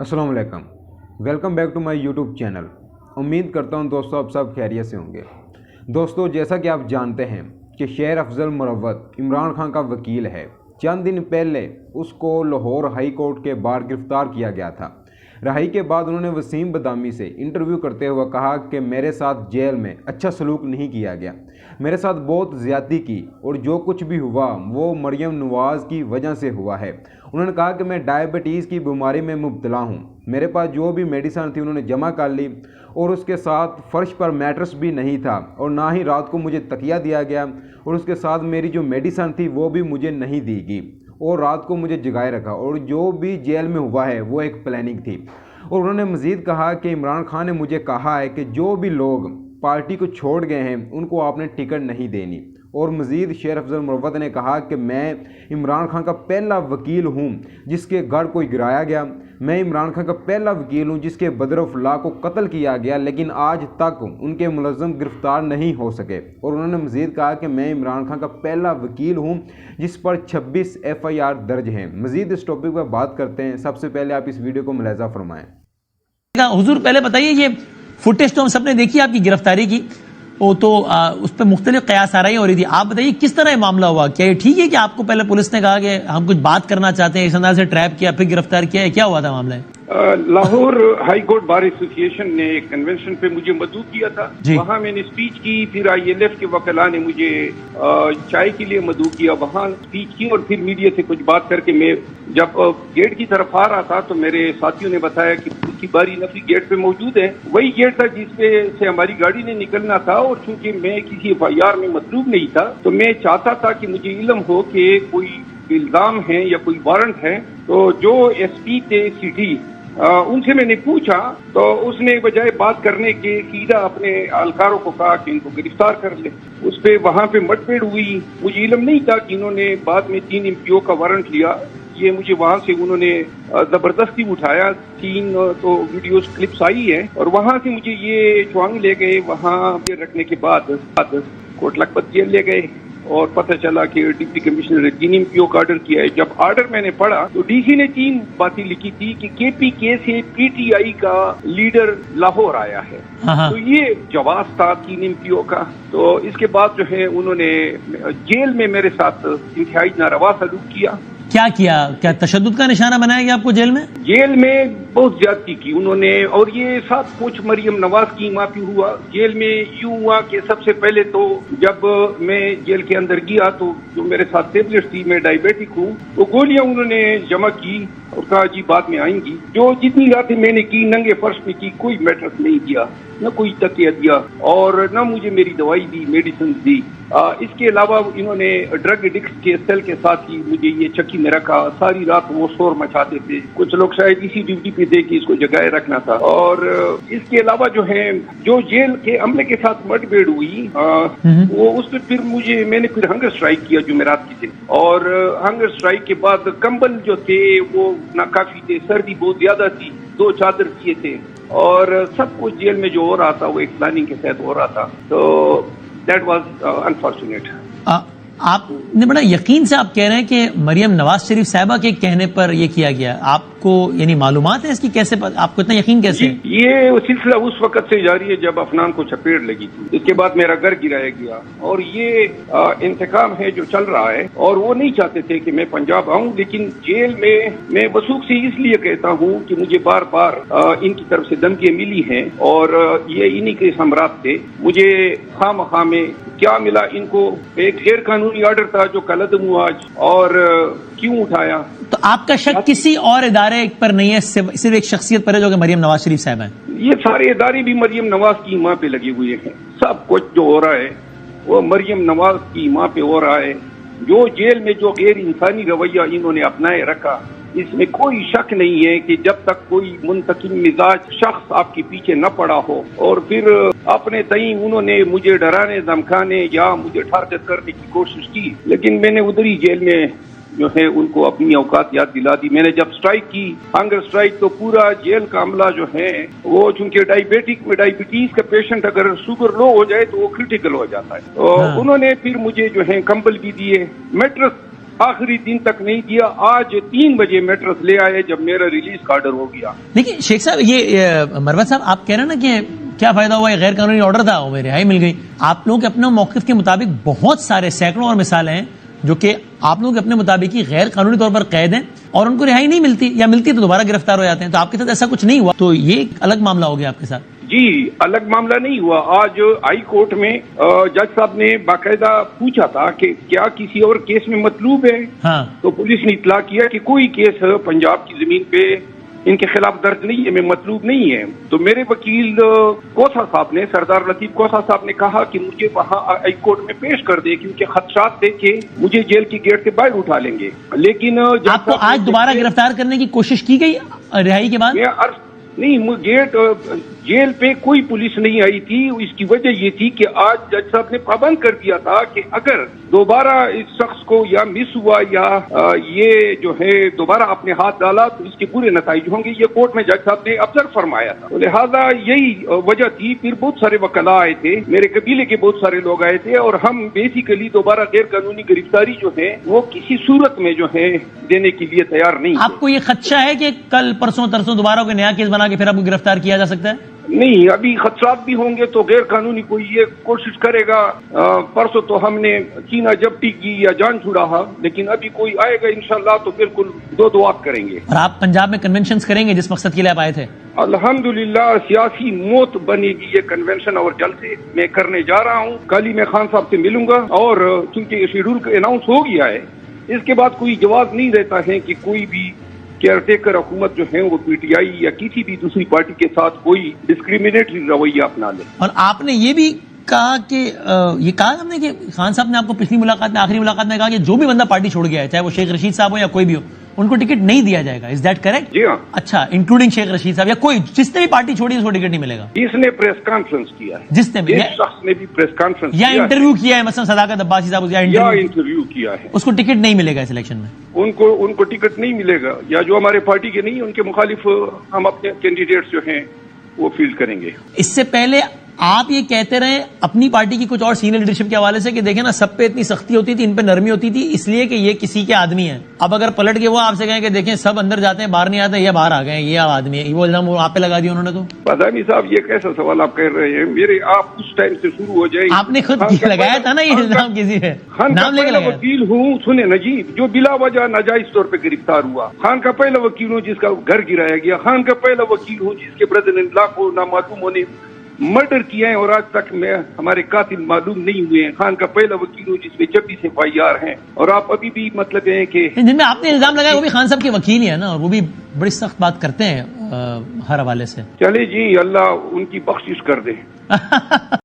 अस्सलाम वालेकुम, welcome back to my YouTube channel. उम्मीद करता हूं दोस्तों आप सब खैरियत से होंगे। दोस्तों, जैसा कि आप जानते हैं कि शेर अफजल मुरव्वत इमरान खान का वकील है। चंद दिन पहले उसको लाहौर हाई कोर्ट के बाहर गिरफ्तार किया गया था। रहाई के बाद उन्होंने वसीम बदामी से इंटरव्यू करते हुए कहा कि मेरे साथ जेल में अच्छा सलूक नहीं किया गया, मेरे साथ बहुत ज़्यादती की और जो कुछ भी हुआ वो मरियम नवाज़ की वजह से हुआ है। उन्होंने कहा कि मैं डायबिटीज़ की बीमारी में मुब्तला हूँ, मेरे पास जो भी मेडिसिन थी उन्होंने जमा कर ली और उसके साथ फ़र्श पर मैट्रेस भी नहीं था और ना ही रात को मुझे तकिया दिया गया और उसके साथ मेरी जो मेडिसिन थी वो भी मुझे नहीं दी गई और रात को मुझे जगाए रखा और जो भी जेल में हुआ है वो एक प्लानिंग थी। और उन्होंने मज़ीद कहा कि इमरान खान ने मुझे कहा है कि जो भी लोग पार्टी को छोड़ गए हैं उनको आपने टिकट नहीं देनी। और मज़ीद शेर अफजल मुरव्वत ने कहा कि मैं इमरान खान का पहला वकील हूँ जिसके घर को गिराया गया, मैं इमरान खान का पहला वकील हूँ जिसके बदरफला को कत्ल किया गया लेकिन आज तक उनके मुलज़्ज़म गिरफ़्तार नहीं हो सके। और उन्होंने मज़ीद कहा कि मैं इमरान खान का पहला वकील हूँ जिस पर 26 FIR दर्ज हैं। मज़ीद इस टॉपिक पर बात करते हैं। सबसे पहले आप इस वीडियो को मुलाहिज़ा फरमाएँ। हुजूर, पहले बताइए, ये फुटेज तो हम सब ने देखी आपकी गिरफ्तारी की, वो तो उस पर मुख्तलिफ कयास आराई हो रही थी। आप बताइए किस तरह मामला हुआ? क्या ये ठीक है कि आपको पहले पुलिस ने कहा कि हम कुछ बात करना चाहते हैं, इस अंदाज से ट्रैप किया, फिर गिरफ्तार किया, क्या हुआ था मामला? Lahore high court bar association ने एक कन्वेंशन पे मुझे मदऊ किया था, वहाँ मैंने स्पीच की। फिर ILF के वकला ने मुझे चाय के लिए मदऊ किया, वहाँ स्पीच की और फिर मीडिया से कुछ बात करके मैं जब गेट की तरफ आ रहा था तो मेरे साथियों ने बताया कि उसकी बारी नफरी गेट पे मौजूद है। वही गेट था जिसपे से हमारी गाड़ी ने निकलना था और चूंकि मैं किसी FIR में मतलूब नहीं था तो मैं चाहता था कि मुझे इल्म हो कि कोई इल्जाम है या कोई वारंट है। तो जो SP थे सिटी उनसे मैंने पूछा तो उसने बजाय बात करने के सीधा अपने एहलकारों को कहा कि इनको गिरफ्तार कर ले। उस पे वहाँ पे मटपेड़ हुई। मुझे इल्म नहीं था कि इन्होंने बाद में 3 MPO का वारंट लिया। ये मुझे वहाँ से उन्होंने जबरदस्ती उठाया। 3 तो वीडियोस क्लिप्स आई है और वहाँ से मुझे ये चुआंग ले गए। वहाँ रखने के बाद कोट लखपत जेल ले गए और पता चला कि डिप्टी कमिश्नर ने 3 MPO का ऑर्डर किया है। जब ऑर्डर मैंने पढ़ा तो DC ने 3 बातें लिखी थी कि KPK से PTI का लीडर लाहौर आया है। तो ये जवाब था 3 MPO का। तो इसके बाद जो है उन्होंने जेल में मेरे साथ इंतहाई नारवा सलूक किया। क्या किया? क्या तशद्दुद का निशाना बनाया गया आपको जेल में? जेल में बहुत ज्यादती की उन्होंने और ये सब कुछ मरियम नवाज की माफी हुआ। जेल में यूं हुआ कि सबसे पहले तो जब मैं जेल के अंदर गया तो जो मेरे साथ टेबलेट थी, मैं डायबिटिक हूँ, तो गोलियां उन्होंने जमा की और कहा जी बाद में आएंगी। जो जितनी रातें मैंने की नंगे फर्श पे की, कोई मैट्रेस नहीं दिया, न कोई तकिया दिया और न मुझे मेरी दवाई दी, मेडिसिन दी। इसके अलावा इन्होंने ड्रग एडिक्ट के सेल के साथ ही मुझे ये चक्की में रखा। सारी रात वो शोर मचाते थे। कुछ लोग शायद इसी ड्यूटी पे थे कि इसको जगाए रखना था। और इसके अलावा जो है जो जेल के अमले के साथ मटभेड़ हुई वो उस पर फिर मैंने फिर हंगर स्ट्राइक किया जुमेरात की दिन। और हंगर स्ट्राइक के बाद कंबल जो थे वो नाकाफी थे, सर्दी बहुत ज्यादा थी, 2 चादर किए थे और सब कुछ जेल में जो हो रहा था वो एक प्लानिंग के तहत हो रहा था। तो दैट वाज अनफॉर्चुनेट। आपने बड़ा यकीन से आप कह रहे हैं कि मरियम नवाज शरीफ साहिबा के कहने पर ये किया गया। आपको यानी मालूमात है इसकी? कैसे आपको इतना यकीन कैसे? ये सिलसिला उस वक्त से जारी है जब अफनान को चपेट लगी थी। इसके बाद मेरा घर गिराया गया और ये इंतकाम है जो चल रहा है। और वो नहीं चाहते थे कि मैं पंजाब आऊं, लेकिन जेल में मैं वसूख से इसलिए कहता हूं कि मुझे बार बार इनकी तरफ से धमकियां मिली हैं और ये इन्हीं के सम्राट थे। मुझे खामखा में क्या मिला इनको? एक गैर कानूनी ऑर्डर था जो कलअदम हुआ और क्यों उठाया? तो आपका शक किसी और इदारे पर नहीं है, सिर्फ एक शख्सियत पर है जो कि मरियम नवाज शरीफ साहब हैं? ये सारे इदारे भी मरियम नवाज की माँ पे लगे हुए हैं। सब कुछ जो हो रहा है वो मरियम नवाज की माँ पे हो रहा है। जो जेल में जो गैर इंसानी रवैया इन्होंने अपनाए रखा, इसमें कोई शक नहीं है कि जब तक कोई मुंतकिम मिजाज शख्स आपके पीछे न पड़ा हो और फिर अपने तई उन्होंने मुझे डराने धमकाने या मुझे टारगेट करने की कोशिश की, लेकिन मैंने उधर ही जेल में जो है उनको अपनी औकात याद दिला दी। मैंने जब स्ट्राइक की, हंगर स्ट्राइक, तो पूरा जेल का अमला जो है वो चूंकि डायबिटीज का पेशेंट अगर शुगर लो हो जाए तो वो क्रिटिकल हो जाता है। तो उन्होंने फिर मुझे जो है कंबल भी दिए, मैट्रेस آخری دن تک نہیں دیا. آج 3 بجے میٹرس لے آئے جب میرا ریلیز کا آرڈر ہو گیا. لیکن شیخ صاحب یہ مروت صاحب آپ کہہ رہے ہیں نا کہ کیا فائدہ ہوا, یہ غیر قانونی آرڈر تھا, وہ رہائی مل گئی. آپ لوگوں کے اپنے موقف کے مطابق بہت سارے سینکڑوں اور مثالیں ہیں جو کہ آپ لوگوں کے اپنے مطابق ہی غیر قانونی طور پر قید ہیں اور ان کو رہائی نہیں ملتی, یا ملتی تو دوبارہ گرفتار ہو جاتے ہیں. تو آپ کے ساتھ ایسا کچھ نہیں ہوا, تو یہ ایک الگ معاملہ ہو گیا آپ کے ساتھ. جی الگ معاملہ نہیں ہوا. آج ہائی کورٹ میں جج صاحب نے باقاعدہ پوچھا تھا کہ کیا کسی اور کیس میں مطلوب ہے. ہاں, تو پولیس نے اطلاع کیا کہ کوئی کیس پنجاب کی زمین پہ ان کے خلاف درج نہیں ہے, میں مطلوب نہیں ہے. تو میرے وکیل کوسا صاحب نے, سردار لطیف کوسا صاحب نے کہا کہ مجھے وہاں ہائی کورٹ میں پیش کر دے کیونکہ خدشات دیکھے مجھے جیل کی گیٹ سے باہر اٹھا لیں گے. لیکن آپ کو آج دوبارہ گرفتار کرنے کی کوشش کی گئی رہائی کے بعد؟ نہیں, گیٹ جیل پہ کوئی پولیس نہیں آئی تھی. اس کی وجہ یہ تھی کہ آج جج صاحب نے پابند کر دیا تھا کہ اگر دوبارہ اس شخص کو یا مس ہوا یا یہ جو ہے دوبارہ اپنے ہاتھ ڈالا تو اس کے برے نتائج ہوں گے. یہ کورٹ میں جج صاحب نے آبزرو فرمایا تھا. لہذا یہی وجہ تھی. پھر بہت سارے وکلاء آئے تھے, میرے قبیلے کے بہت سارے لوگ آئے تھے, اور ہم بیسیکلی دوبارہ غیر قانونی گرفتاری جو ہے وہ کسی صورت میں جو ہے دینے کے لیے تیار نہیں. آپ کو یہ خدشہ ہے کہ کل پرسوں ترسوں دوبارہ کوئی نیا کیس بنا کے پھر آپ کو گرفتار کیا جا سکتا ہے؟ نہیں, ابھی خدشات بھی ہوں گے تو غیر قانونی کوئی یہ کوشش کرے گا. پرسوں تو ہم نے چینا جبتی کی یا جان چھڑا, لیکن ابھی کوئی آئے گا انشاءاللہ تو بالکل دو دعا کریں گے. اور آپ پنجاب میں کنونشنز کریں گے جس مقصد کے لیے آپ آئے تھے؟ الحمدللہ سیاسی موت بنے گی یہ کنونشن, اور جلد سے میں کرنے جا رہا ہوں. کل ہی میں خان صاحب سے ملوں گا, اور چونکہ شیڈول اناؤنس ہو گیا ہے اس کے بعد کوئی جواز نہیں رہتا ہے کہ کوئی بھی کیئر ٹیکر حکومت جو ہے وہ پی ٹی آئی یا کسی بھی دوسری پارٹی کے ساتھ کوئی ڈسکریمنیٹری رویہ اپنا لے. اور آپ نے یہ بھی کہا کہ یہ کہا ہم نے کہ خان صاحب نے آپ کو پچھلی ملاقات میں, آخری ملاقات میں کہا کہ جو بھی بندہ پارٹی چھوڑ گیا ہے, چاہے وہ شیخ رشید صاحب ہو یا کوئی بھی ہو, ان کو ٹکٹ نہیں دیا جائے گا. Is that correct? جی ہاں. اچھا, انکلوڈنگ شیخ رشید صاحب یا کوئی جس نے بھی پارٹی چھوڑی اس کو ٹکٹ نہیں ملے گا؟ جس نے پریس کانفرنس کیا ہے, جس نے بھی, شخص نے بھی پریس کانفرنس یا انٹرویو کیا ہے, مثلا صداقت عباسی صاحب یا انٹرویو کیا ہے, اس کو ٹکٹ نہیں ملے گا اس الیکشن میں. ان کو ٹکٹ نہیں ملے گا, یا جو ہمارے پارٹی کے نہیں ان کے مخالف ہم اپنے کینڈیڈیٹس جو ہیں وہ فیلڈ کریں گے. اس سے پہلے آپ یہ کہتے رہے اپنی پارٹی کی کچھ اور سینئر لیڈرشپ کے حوالے سے کہ دیکھیں نا, سب پہ اتنی سختی ہوتی تھی, ان پہ نرمی ہوتی تھی اس لیے کہ یہ کسی کے آدمی ہیں. اب اگر پلٹ کے وہ آپ سے کہیں کہ دیکھیں سب اندر جاتے ہیں باہر نہیں آتے, یہ باہر آ گئے ہیں, یہ آدمی ہے, وہ الزام آپ پہ لگا دیا انہوں نے. تو پادانی صاحب یہ کیسا سوال آپ کہہ رہے ہیں میرے, آپ اس ٹائم سے شروع ہو جائیں. آپ نے خود لگایا تھا نا یہ الزام کسی ہے, نام لے کے وکیل ہوں, سنیں نجیب, جو بلا وجہ ناجائز طور پہ گرفتار ہوا. خان کا پہلا وکیل ہوں جس کا گھر گرایا گیا. خان کا پہلا وکیل ہوں جس کے برادر ان لا کو نامعلوموں نے مرڈر کیا ہے اور آج تک میں ہمارے قاتل معلوم نہیں ہوئے ہیں. خان کا پہلا وکیل ہوں جس میں 26 FIR ہیں, اور آپ ابھی بھی مطلب ہے کہ جن میں آپ نے الزام لگایا وہ بھی خان صاحب کے وکیل ہی ہیں نا, اور وہ بھی بڑی سخت بات کرتے ہیں ہر حوالے سے. چلے جی, اللہ ان کی بخشش کر دے.